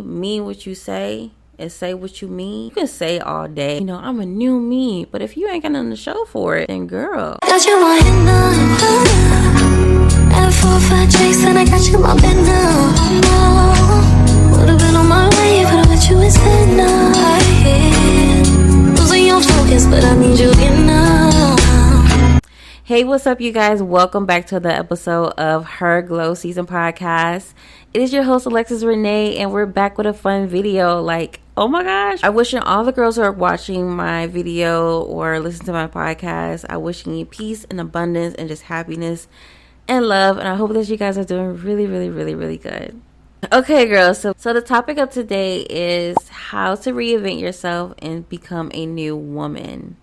mean what you say and say what you mean. You can say all day, I'm a new me, but if you ain't got nothing to show for it, then girl. Got you on at 4 or 5 drinks and I got you up in now. Would've been on my way, but I bet you instead now. Losing your focus, but I need you in now. Hey, what's up, you guys? Welcome back to the episode of Her Glow Season Podcast. It is your host, Alexis Renee, and we're back with a fun video. Oh my gosh. I wishing all the girls who are watching my video or listen to my podcast, I wishing you peace and abundance and just happiness and love. And I hope that you guys are doing really, really, really, really good. Okay, girls. So the topic of today is how to reinvent yourself and become a new woman.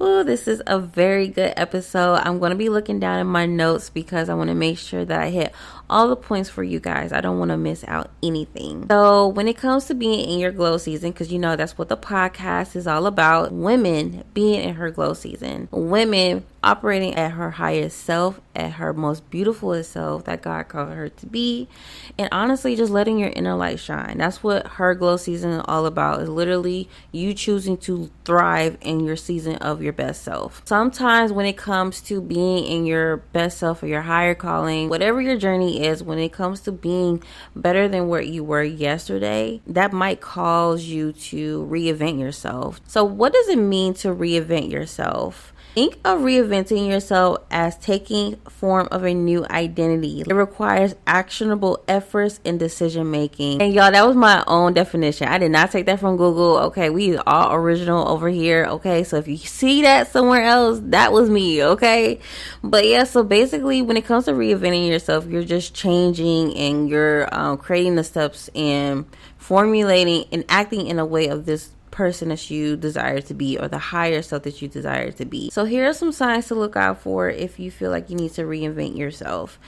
Oh, this is a very good episode. I'm going to be looking down in my notes because I want to make sure that I hit all the points for you guys. I don't want to miss out anything. So when it comes to being in your glow season, because that's what the podcast is all about, women being in her glow season, women operating at her highest self, at her most beautiful self that God called her to be, and honestly just letting your inner light shine. That's what her glow season is all about, is literally you choosing to thrive in your season of your best self. Sometimes when it comes to being in your best self or your higher calling, whatever your journey is, when it comes to being better than what you were yesterday, that might cause you to reinvent yourself. So what does it mean to reinvent yourself? Think of reinventing yourself as taking form of a new identity. It requires actionable efforts in decision making. And y'all, that was my own definition. I did not take that from Google. Okay, we are all original over here. Okay, so if you see that somewhere else, that was me. Okay, but yeah, so basically when it comes to reinventing yourself, you're just changing and you're creating the steps and formulating and acting in a way of this person that you desire to be, or the higher self that you desire to be. So here are some signs to look out for if you feel like you need to reinvent yourself.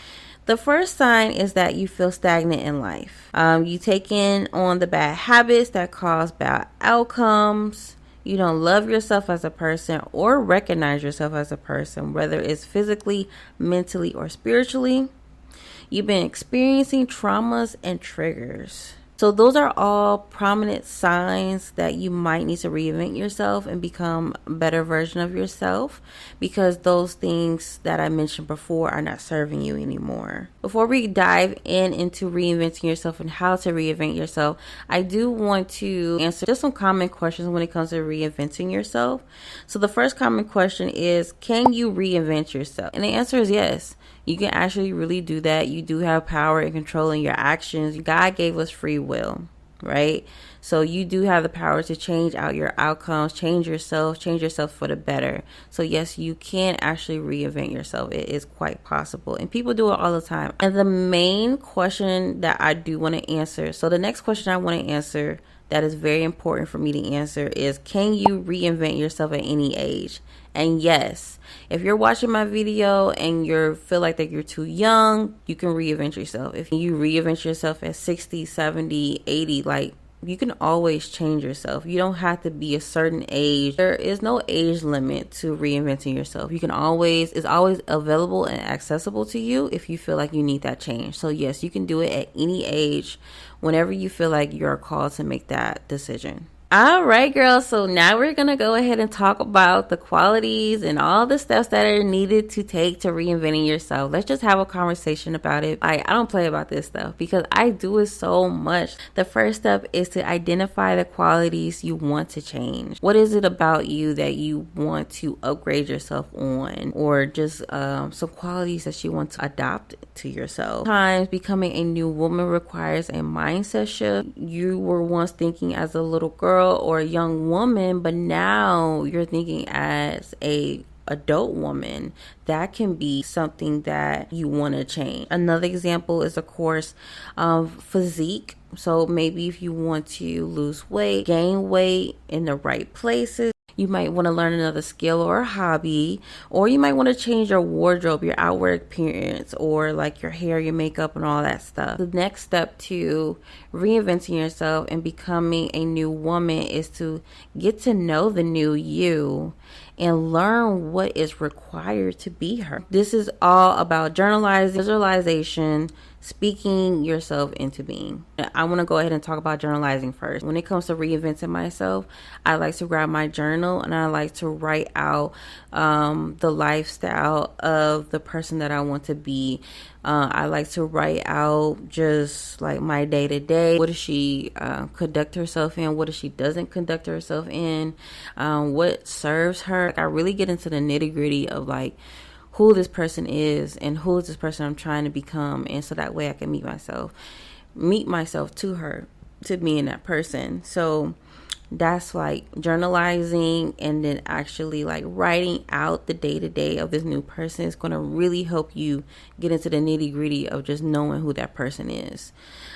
The first sign is that you feel stagnant in life. You take in on the bad habits that cause bad outcomes. You don't love yourself as a person or recognize yourself as a person, whether it's physically, mentally, or spiritually. You've been experiencing traumas and triggers. So those are all prominent signs that you might need to reinvent yourself and become a better version of yourself, because those things that I mentioned before are not serving you anymore. Before we dive into reinventing yourself and how to reinvent yourself, I do want to answer just some common questions when it comes to reinventing yourself. So the first common question is, can you reinvent yourself? And the answer is yes. You can actually really do that. You do have power and control in your actions. God gave us free will, right? So you do have the power to change out your outcomes, change yourself for the better. So yes, you can actually reinvent yourself. It is quite possible. And people do it all the time. And the main question that I do want to answer, so the next question I want to answer that is very important for me to answer is, can you reinvent yourself at any age? And yes, if you're watching my video and you feel like that you're too young, you can reinvent yourself. If you reinvent yourself at 60, 70, 80, you can always change yourself. You don't have to be a certain age. There is no age limit to reinventing yourself. It's always available and accessible to you if you feel like you need that change. So yes, you can do it at any age, whenever you feel like you're called to make that decision. All right, girls. So now we're going to go ahead and talk about the qualities and all the steps that are needed to take to reinventing yourself. Let's just have a conversation about it. I don't play about this stuff because I do it so much. The first step is to identify the qualities you want to change. What is it about you that you want to upgrade yourself on, or just some qualities that you want to adopt to yourself? Sometimes becoming a new woman requires a mindset shift. You were once thinking as a little girl or a young woman, but now you're thinking as a adult woman. That can be something that you want to change. Another example is, of course, physique. So maybe if you want to lose weight, gain weight in the right places, you might want to learn another skill or a hobby, or you might want to change your wardrobe, your outward appearance, or your hair, your makeup, and all that stuff. The next step to reinventing yourself and becoming a new woman is to get to know the new you and learn what is required to be her. This is all about journalizing, visualization, speaking yourself into being. I want to go ahead and talk about journalizing first. When it comes to reinventing myself, I like to grab my journal and I like to write out the lifestyle of the person that I want to be. I like to write out just like my day to day. What does she conduct herself in? What does she doesn't conduct herself in? What serves her? I really get into the nitty gritty of like who this person is and who is this person I'm trying to become, and so that way I can meet myself to her, to being that person. So that's like journalizing, and then actually like writing out the day to day of this new person is going to really help you get into the nitty gritty of just knowing who that person is.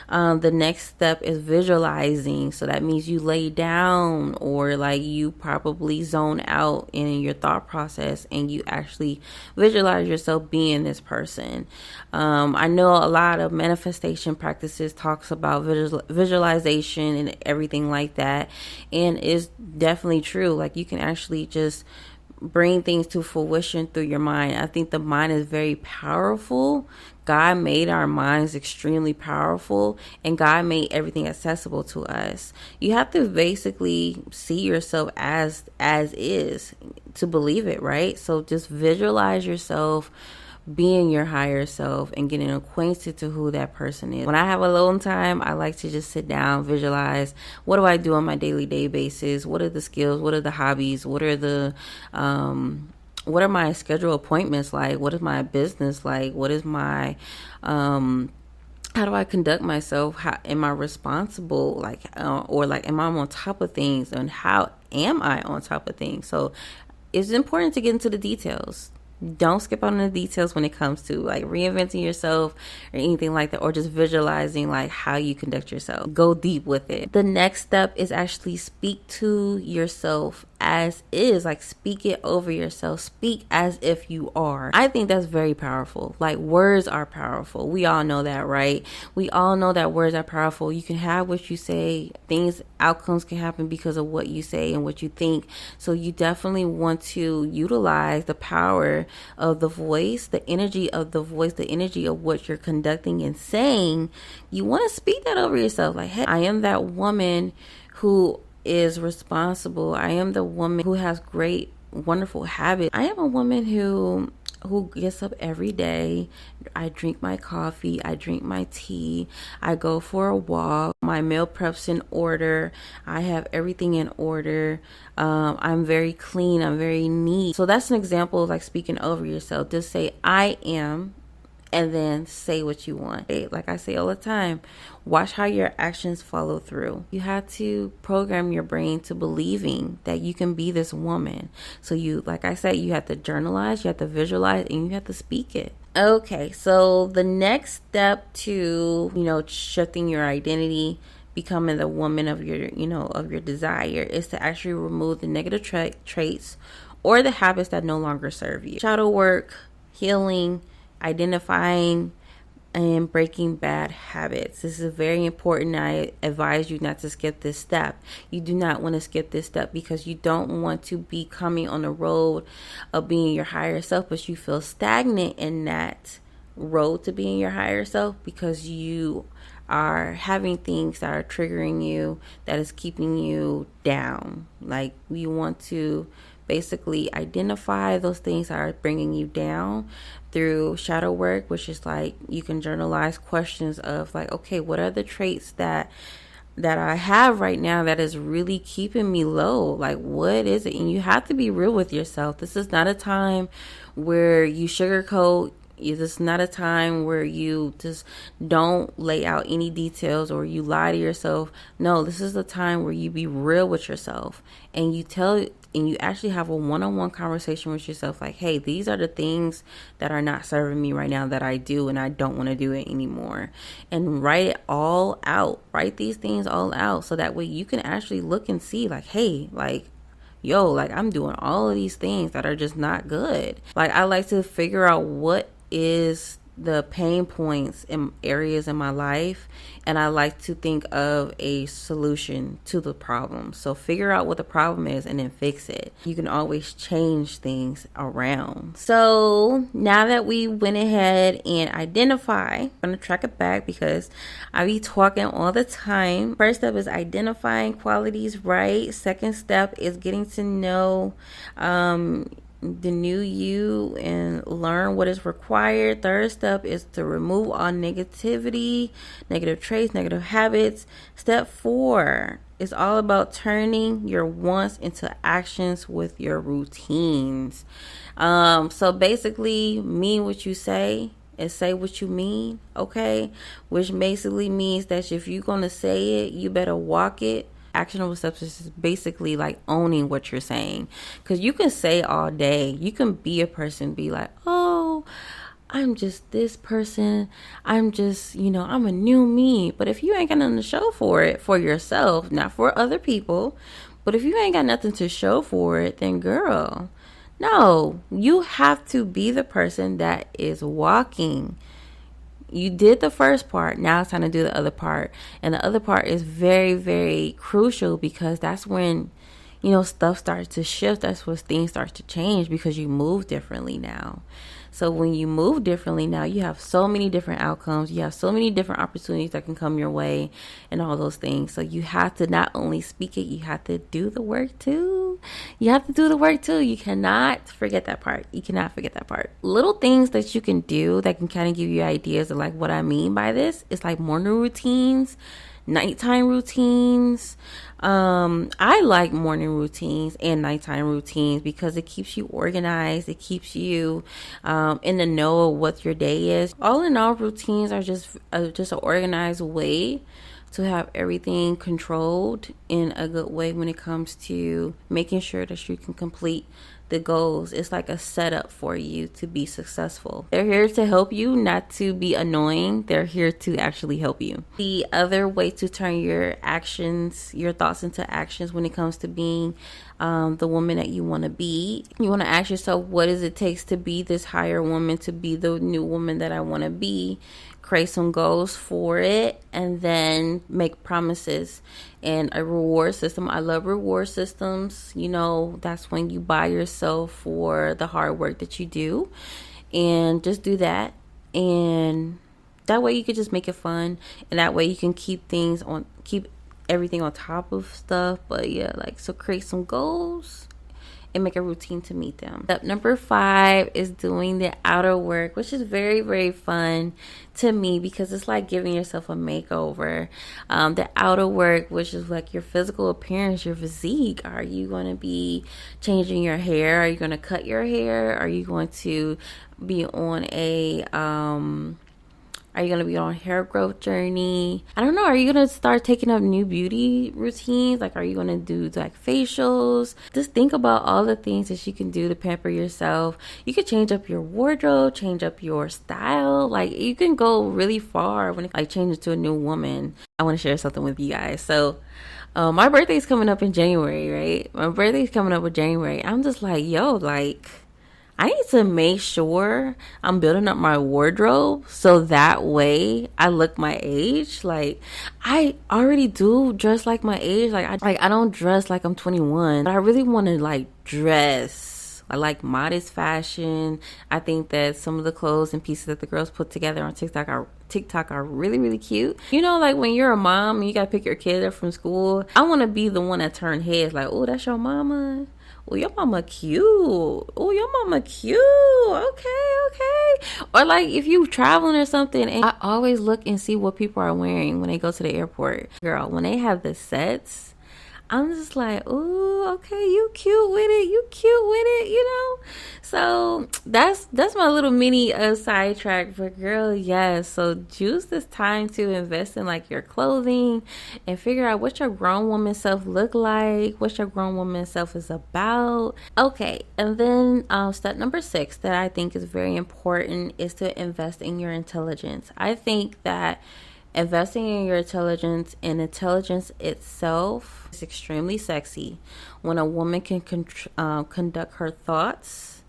The next step is visualizing. So that means you lay down, or like you probably zone out in your thought process and you actually visualize yourself being this person. I know a lot of manifestation practices talks about visualization and everything like that. And it's definitely true. Like you can actually just bring things to fruition through your mind. I think the mind is very powerful. God made our minds extremely powerful, and God made everything accessible to us. You have to basically see yourself as is to believe it, right? So just visualize yourself being your higher self and getting acquainted to who that person is. When I have alone time, I like to just sit down, visualize, what do I do on my daily day basis? What are the skills? What are the hobbies? What are my scheduled appointments like? What is my business like? What is my how do I conduct myself? How am I responsible? Or am I on top of things? And how am I on top of things? So it's important to get into the details. Don't skip out on the details when it comes to like reinventing yourself or anything like that, or just visualizing like how you conduct yourself. Go deep with it. The next step is actually speak to yourself as is. Like speak it over yourself. Speak as if you are. I think that's very powerful. Like words are powerful. We all know that, right? We all know that words are powerful. You can have what you say. Outcomes can happen because of what you say and what you think. So you definitely want to utilize the power of the voice, the energy of the voice, the energy of what you're conducting and saying. You want to speak that over yourself. Like, hey, I am that woman who is responsible. I am the woman who has great, wonderful habits. I am a woman who gets up every day. I drink my coffee. I drink my tea. I go for a walk. My meal prep's in order. I have everything in order. I'm very clean. I'm very neat. So that's an example of like speaking over yourself. Just say, I am, and then say what you want. Like I say all the time, watch how your actions follow through. You have to program your brain to believing that you can be this woman. So like I said, you have to journalize, you have to visualize, and you have to speak it. Okay, so the next step to, shifting your identity, becoming the woman of your desire, is to actually remove the negative traits or the habits that no longer serve you. Shadow work, healing, identifying and breaking bad habits. This is very important. I advise you not to skip this step. You do not want to skip this step because you don't want to be coming on the road of being your higher self, but you feel stagnant in that road to being your higher self because you are having things that are triggering you, that is keeping you down. Like, you want to basically identify those things that are bringing you down through shadow work, which is like you can journalize questions of like, okay, what are the traits that I have right now that is really keeping me low? Like, what is it? And you have to be real with yourself. This is not a time where you sugarcoat. This is not a time where you just don't lay out any details or you lie to yourself. No, this is the time where you be real with yourself and you actually have a one-on-one conversation with yourself. Like, hey, these are the things that are not serving me right now that I do, and I don't want to do it anymore. And write it all out. Write these things all out so that way you can actually look and see like, hey, like, yo, like I'm doing all of these things that are just not good. Like, I like to figure out what is the pain points in areas in my life, and I like to think of a solution to the problem. So figure out what the problem is and then fix it. You can always change things around. So now that we went ahead and identify, I'm going to track it back because I be talking all the time. First step is identifying qualities, right? Second step is getting to know the new you and learn what is required. Third step is to remove all negativity, negative traits, negative habits. Step 4 is all about turning your wants into actions with your routines. So basically, mean what you say and say what you mean, okay? Which basically means that if you're going to say it, you better walk it. Actionable steps is basically like owning what you're saying, because you can say all day, you can be a person, be like, oh, I'm just this person, I'm just, I'm a new me. But if you ain't got nothing to show for it, for yourself, not for other people, but if you ain't got nothing to show for it, then girl, no, you have to be the person that is walking. You did the first part. Now it's time to do the other part. And the other part is very, very crucial, because that's when, stuff starts to shift. That's when things start to change, because you move differently now. So when you move differently now, you have so many different outcomes. You have so many different opportunities that can come your way and all those things. So you have to not only speak it, you have to do the work too. You have to do the work too. You cannot forget that part. You cannot forget that part. Little things that you can do that can kind of give you ideas of like what I mean by this. It's like morning routines, nighttime routines. I like morning routines and nighttime routines because it keeps you organized. It keeps you in the know of what your day is. All in all, routines are just an organized way to have everything controlled in a good way when it comes to making sure that you can complete the goals. It's like a setup for you to be successful. They're here to help you, not to be annoying. They're here to actually help you. The other way to turn your actions, your thoughts into actions when it comes to being the woman that you want to be, you want to ask yourself, what does it take to be this higher woman, to be the new woman that I want to be? Create some goals for it, and then make promises and a reward system. I love reward systems. That's when you buy yourself for the hard work that you do, and just do that. And that way you can just make it fun, and that way you can keep everything on top of stuff. But yeah, so create some goals and make a routine to meet them. Step number 5 is doing the outer work, which is very, very fun to me because it's like giving yourself a makeover. The outer work, which is like your physical appearance, your physique. Are you going to be changing your hair? Are you going to cut your hair? Are you going to be on Are you going to be on a hair growth journey? I don't know. Are you going to start taking up new beauty routines? Are you going to do facials? Just think about all the things that you can do to pamper yourself. You can change up your wardrobe, change up your style. You can go really far when it changes to a new woman. I want to share something with you guys. So my birthday's coming up in January, right? My birthday's coming up in January. I'm just I need to make sure I'm building up my wardrobe so that way I look my age. I already do dress like my age. I don't dress like I'm 21. But I really want to dress. I like modest fashion. I think that some of the clothes and pieces that the girls put together on TikTok are really, really cute. When you're a mom and you got to pick your kid up from school, I want to be the one that turn heads oh, that's your mama. Oh, your mama cute. Oh, your mama cute. Okay. Or if you traveling or something, and I always look and see what people are wearing when they go to the airport. Girl, when they have the sets, I'm just ooh, okay, you cute with it. So that's my little mini sidetrack. But girl, yes. So use this time to invest in your clothing and figure out what your grown woman self look like, what your grown woman self is about. Okay, and then step number 6 that I think is very important is to invest in your intelligence. I think that investing in your intelligence and intelligence itself is extremely sexy when a woman can conduct her thoughts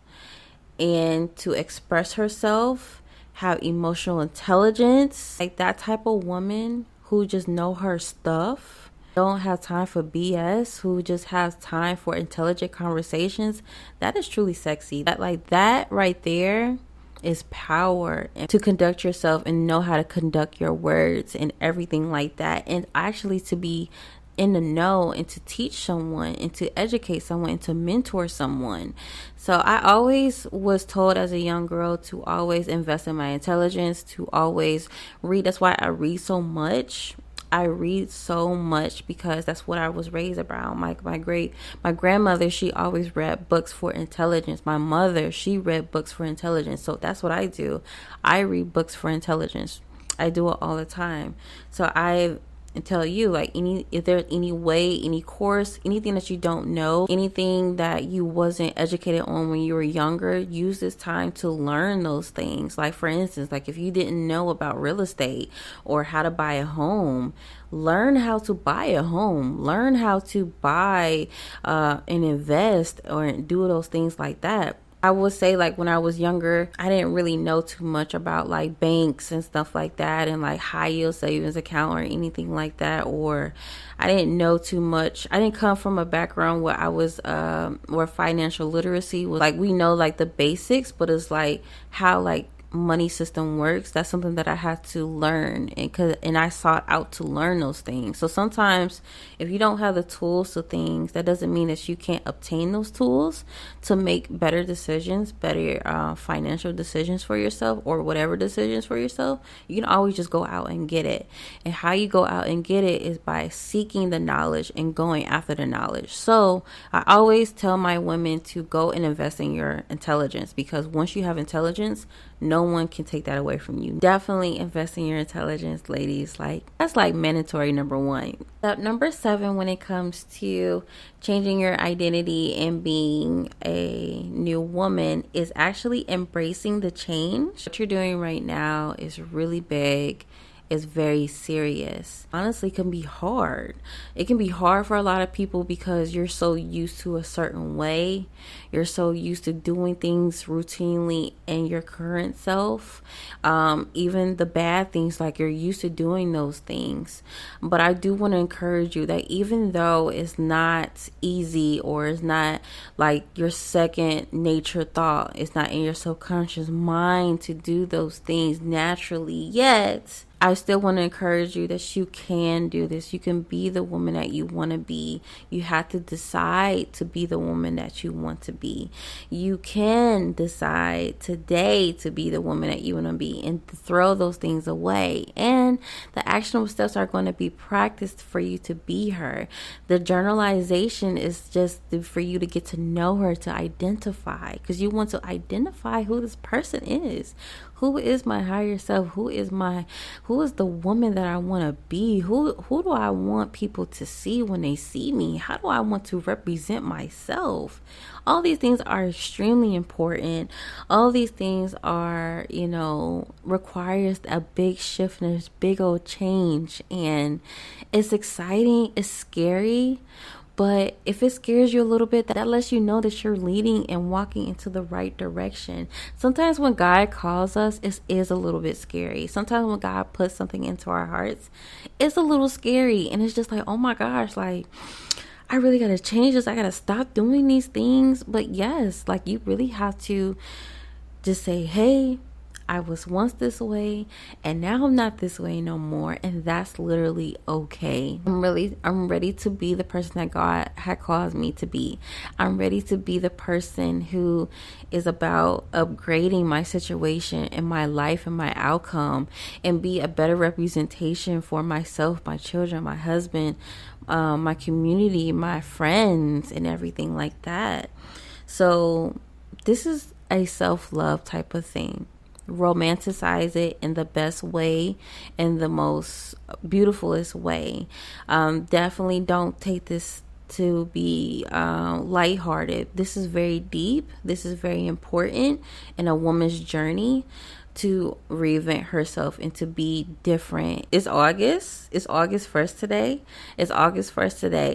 and to express herself have emotional intelligence, like that type of woman who just know her stuff, don't have time for BS, who just has time for intelligent conversations, that is truly sexy. That right there is power, and to conduct yourself and know how to conduct your words and everything like that, and actually to be in the know and to teach someone and to educate someone and to mentor someone. So I always was told as a young girl to always invest in my intelligence, to always read. That's why I read so much. I read so much because that's what I was raised around. My grandmother, she always read books for intelligence. My mother, she read books for intelligence. So that's what I do. I read books for intelligence. I do it all the time. So I tell you, like, if there's any way, any course, anything that you don't know, anything that you wasn't educated on when you were younger, use this time to learn those things. Like, for instance, like if you didn't know about real estate or how to buy a home, learn how to buy a home, learn how to buy and invest or do those things like that. I would say, like, when I was younger, I didn't really know too much about like banks and stuff like that, and like high yield savings account or anything like that. Or I didn't know too much. I didn't come from a background where I was where financial literacy was like, we know like the basics, but it's like how like money system works. That's something that I had to learn, and I sought out to learn those things. So sometimes if you don't have the tools to things, that doesn't mean that you can't obtain those tools to make better decisions, better financial decisions for yourself, or whatever decisions for yourself. You can always just go out and get it. And how you go out and get it is by seeking the knowledge and going after the knowledge. So I always tell my women to go and invest in your intelligence, because once you have intelligence, no one can take that away from you. Definitely invest in your intelligence, ladies. Like, that's like mandatory number one. Number 7, when it comes to changing your identity and being a new woman, is actually embracing the change. What you're doing right now is really big. Is very serious. Honestly, can be hard. It can be hard for a lot of people because you're so used to a certain way. You're so used to doing things routinely in your current self. Even the bad things, like you're used to doing those things. But I do want to encourage you that even though it's not easy, or it's not like your second nature thought, it's not in your subconscious mind to do those things naturally yet, I still want to encourage you that you can do this. You can be the woman that you want to be. You have to decide to be the woman that you want to be. You can decide today to be the woman that you want to be, and to throw those things away. And the actionable steps are going to be practiced for you to be her. The journalization is just for you to get to know her, to identify, because you want to identify who this person is. Who is my higher self? Who is the woman that I want to be? Who do I want people to see when they see me? How do I want to represent myself? All these things are extremely important. All these things are, requires a big shift and this big old change. And it's exciting. It's scary. But if it scares you a little bit, that lets you know that you're leading and walking into the right direction. Sometimes when God calls us, it is a little bit scary. Sometimes when God puts something into our hearts, it's a little scary. And it's just like, oh my gosh, like, I really got to change this. I got to stop doing these things. But yes, like, you really have to just say, hey, I was once this way and now I'm not this way no more, and that's literally okay. I'm ready to be the person that God had caused me to be. I'm ready to be the person who is about upgrading my situation and my life and my outcome, and be a better representation for myself, my children, my husband, my community, my friends, and everything like that. So this is a self-love type of thing. Romanticize it in the best way, in the most beautifulest way. Definitely don't take this to be lighthearted. This is very deep. This is very important in a woman's journey to reinvent herself and to be different. It's August 1st today.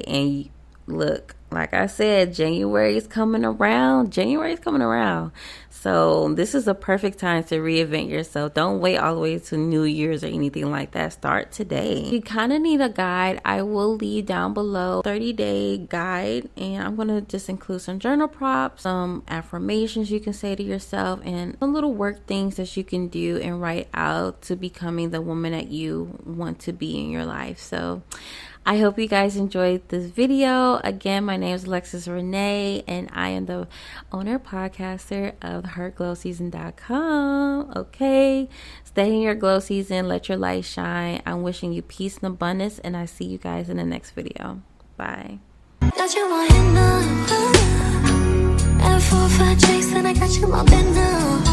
And look, like I said, January is coming around. So this is a perfect time to reinvent yourself. Don't wait all the way to New Year's or anything like that. Start today. You kind of need a guide. I will leave down below 30-day guide, and I'm going to just include some journal prompts, some affirmations you can say to yourself, and some little work things that you can do and write out to becoming the woman that you want to be in your life. So I hope you guys enjoyed this video. Again, my name is Alexis Renee, and I am the owner podcaster of herglowseason.com. Okay, stay in your glow season. Let your light shine. I'm wishing you peace and abundance, and I see you guys in the next video. Bye. Got you all in love. At 4 5 chase, and I got you all in love.